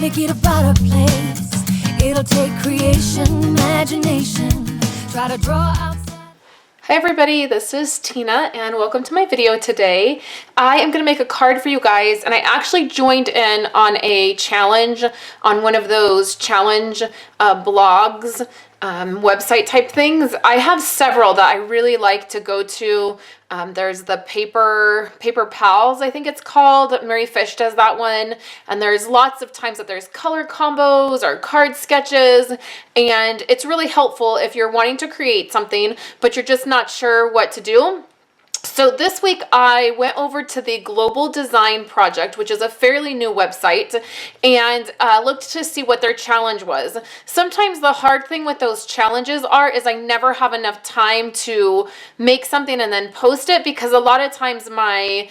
make it a brighter place. It'll take creation, imagination. Try to draw outside. Hi everybody, this is Tina and welcome to my video today. I am going to make a card for you guys, and I actually joined in on a challenge on one of those challenge blogs, website type things. I have several that I really like to go to. There's the Paper Pals, I think it's called. Mary Fish does that one. And there's lots of times that there's color combos or card sketches. And it's really helpful if you're wanting to create something, but you're just not sure what to do. So this week I went over to the Global Design Project, which is a fairly new website, and looked to see what their challenge was. Sometimes the hard thing with those challenges is I never have enough time to make something and then post it, because a lot of times my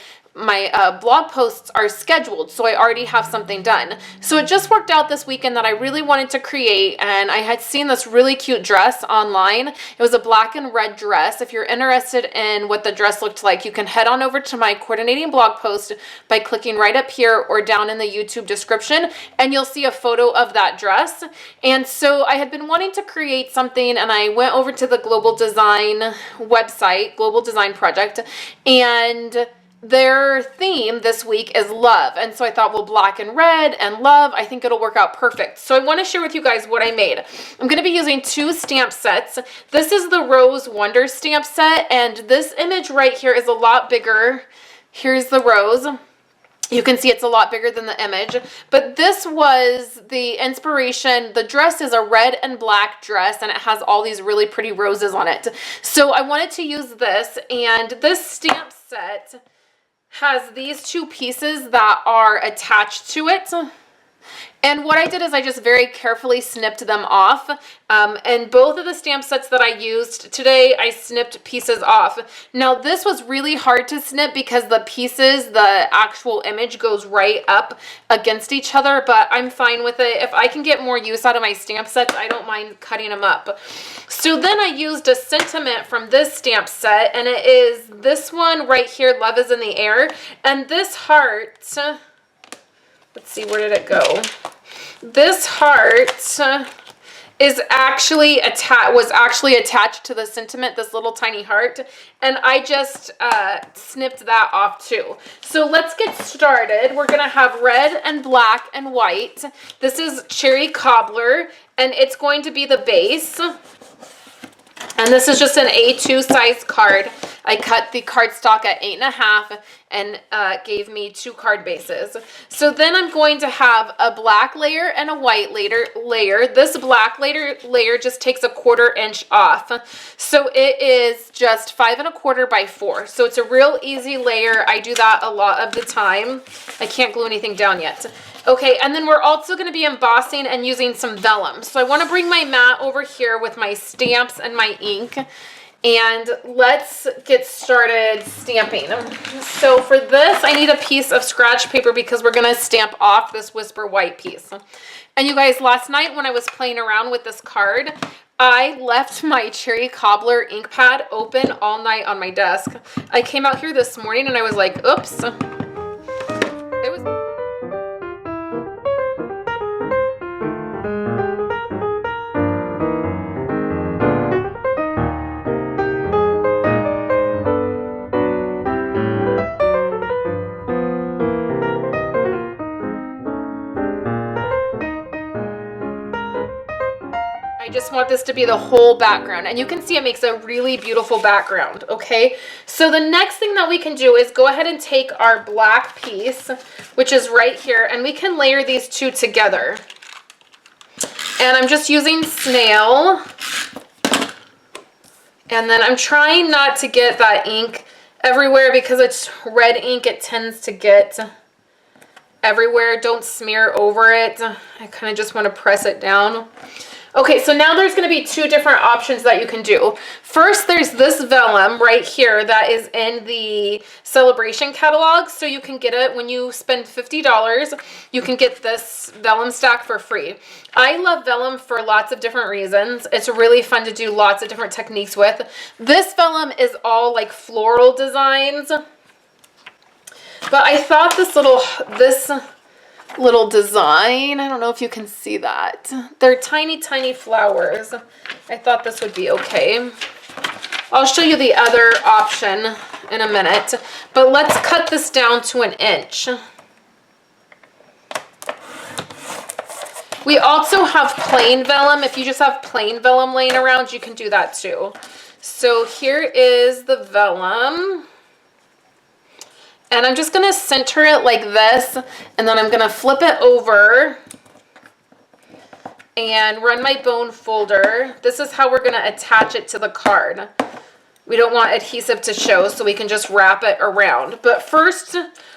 blog posts are scheduled, so I already have something done. So it just worked out this weekend that I really wanted to create, and I had seen this really cute dress online. It was a black and red dress. If you're interested in what the dress looked like, you can head on over to my coordinating blog post by clicking right up here or down in the YouTube description, and you'll see a photo of that dress. And so I had been wanting to create something, and I went over to the Global Design website, Global Design Project, and their theme this week is love. And so I thought, well, black and red and love, I think it'll work out perfect. So I want to share with you guys what I made. I'm going to be using 2 stamp sets. This is the Rose Wonder stamp set, and this image right here is a lot bigger. Here's the rose. You can see it's a lot bigger than the image, but this was the inspiration. The dress is a red and black dress, and it has all these really pretty roses on it. So I wanted to use this, and this stamp set has these 2 pieces that are attached to it. And what I did is I just very carefully snipped them off. And both of the stamp sets that I used today, I snipped pieces off. Now this was really hard to snip because the pieces, the actual image goes right up against each other, but I'm fine with it. If I can get more use out of my stamp sets, I don't mind cutting them up. So then I used a sentiment from this stamp set, and it is this one right here, Love is in the Air. And this heart, let's see, where did it go? This heart is actually was actually attached to the sentiment, this little tiny heart, and I just snipped that off too. So let's get started. We're gonna have red and black and white. This is Cherry Cobbler, and it's going to be the base. And this is just an A2 size card. I cut the cardstock at 8.5 and gave me 2 card bases. So then I'm going to have a black layer and a white layer. This black layer just takes 1/4 inch off. So it is just 5 1/4 by 4. So it's a real easy layer. I do that a lot of the time. I can't glue anything down yet. Okay, and then we're also going to be embossing and using some vellum. So I want to bring my mat over here with my stamps and my ink, and let's get started stamping. So for this, I need a piece of scratch paper because we're going to stamp off this Whisper White piece. And you guys, last night when I was playing around with this card, I left my Cherry Cobbler ink pad open all night on my desk. I came out here this morning and I was like, oops. It was... I just want this to be the whole background, and you can see it makes a really beautiful background. Okay, so the next thing that we can do is go ahead and take our black piece, which is right here, and we can layer these 2 together. And I'm just using snail, and then I'm trying not to get that ink everywhere because it's red ink. It tends to get everywhere. Don't smear over it. I kind of just want to press it down. Okay, so now there's going to be 2 different options that you can do. First, there's this vellum right here that is in the Celebration catalog. So you can get it when you spend $50. You can get this vellum stack for free. I love vellum for lots of different reasons. It's really fun to do lots of different techniques with. This vellum is all like floral designs. But I thought this little design. I don't know if you can see that. They're tiny, tiny flowers. I thought this would be okay. I'll show you the other option in a minute, but let's cut this down to 1 inch. We also have plain vellum. If you just have plain vellum laying around, you can do that too. So here is the vellum. And I'm just going to center it like this, and then I'm going to flip it over and run my bone folder. This is how we're going to attach it to the card. We don't want adhesive to show, so we can just wrap it around. But first,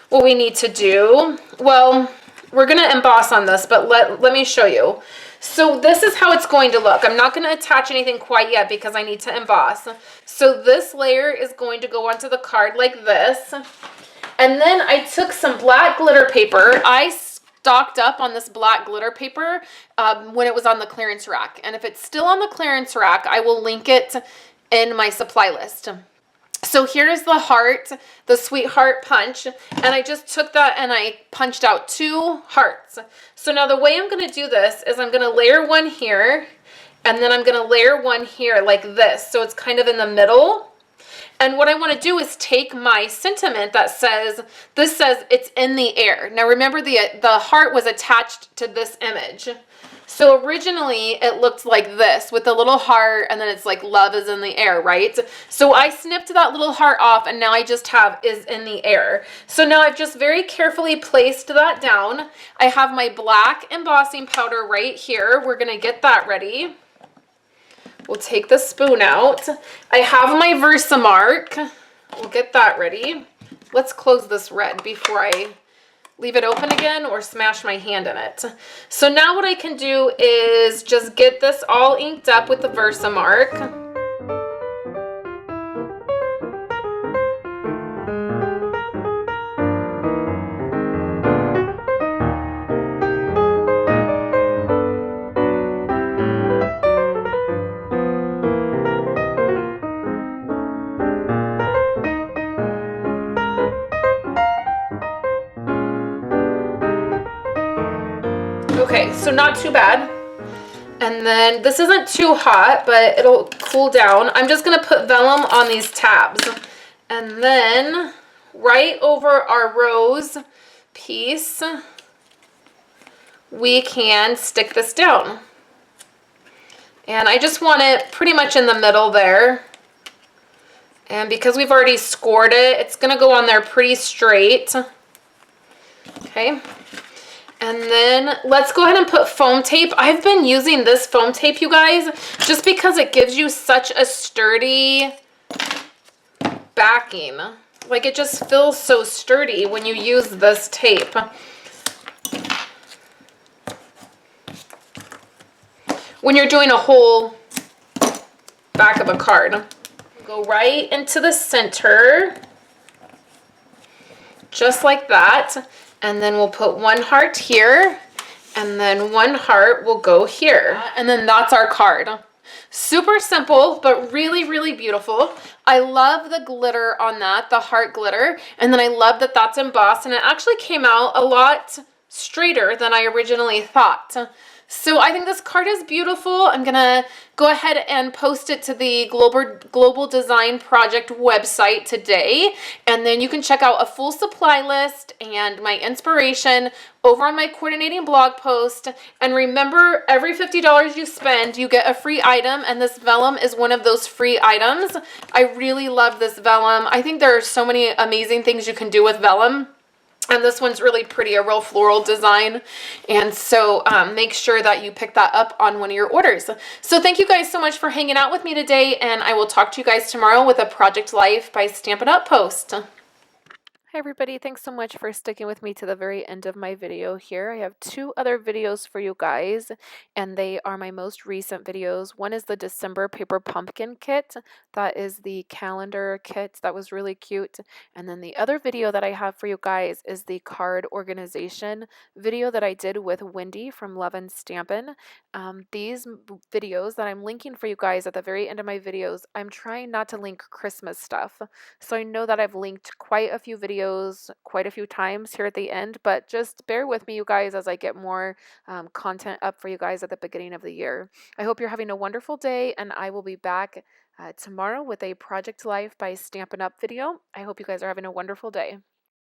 what we need to do, well, we're going to emboss on this, but let me show you. So this is how it's going to look. I'm not going to attach anything quite yet because I need to emboss. So this layer is going to go onto the card like this. And then I took some black glitter paper. I stocked up on this black glitter paper when it was on the clearance rack. And if it's still on the clearance rack, I will link it in my supply list. So here's the heart, the sweetheart punch, and I just took that and I punched out 2 hearts. So now the way I'm going to do this is I'm going to layer one here, and then I'm going to layer one here like this, so it's kind of in the middle. And what I want to do is take my sentiment that says, this says it's in the air. Now remember the heart was attached to this image. So originally it looked like this with the little heart, and then it's like love is in the air, right? So I snipped that little heart off, and now I just have is in the air. So now I've just very carefully placed that down. I have my black embossing powder right here. We're going to get that ready. We'll take the spoon out. I have my Versamark. We'll get that ready. Let's close this red before I leave it open again or smash my hand in it. So now what I can do is just get this all inked up with the Versamark. Okay, so not too bad. And then this isn't too hot, but it'll cool down. I'm just gonna put vellum on these tabs. And then right over our rose piece, we can stick this down. And I just want it pretty much in the middle there. And because we've already scored it, it's gonna go on there pretty straight. Okay. And then let's go ahead and put foam tape. I've been using this foam tape, you guys, just because it gives you such a sturdy backing. Like, it just feels so sturdy when you use this tape. When you're doing a whole back of a card. Go right into the center, just like that. And then we'll put 1 heart here, and then 1 heart will go here. And then that's our card. Super simple, but really, really beautiful. I love the glitter on that, the heart glitter. And then I love that that's embossed, and it actually came out a lot straighter than I originally thought. So I think this card is beautiful. I'm gonna go ahead and post it to the Global Design Project website today. And then you can check out a full supply list and my inspiration over on my coordinating blog post. And remember, every $50 you spend, you get a free item. And this vellum is one of those free items. I really love this vellum. I think there are so many amazing things you can do with vellum. And this one's really pretty, a real floral design. And so make sure that you pick that up on one of your orders. So thank you guys so much for hanging out with me today. And I will talk to you guys tomorrow with a Project Life by Stampin' Up! Post. Hi everybody, thanks so much for sticking with me to the very end of my video here. I have 2 other videos for you guys, and they are my most recent videos. One is the December paper pumpkin kit. That is the calendar kit that was really cute. And then the other video that I have for you guys is the card organization video that I did with Wendy from Love and Stampin'. These videos that I'm linking for you guys at the very end of my videos, I'm trying not to link Christmas stuff. So I know that I've linked quite a few videos videos quite a few times here at the end, but just bear with me, you guys, as I get more content up for you guys at the beginning of the year. I hope you're having a wonderful day, and I will be back tomorrow with a Project Life by Stampin' Up video. I hope you guys are having a wonderful day.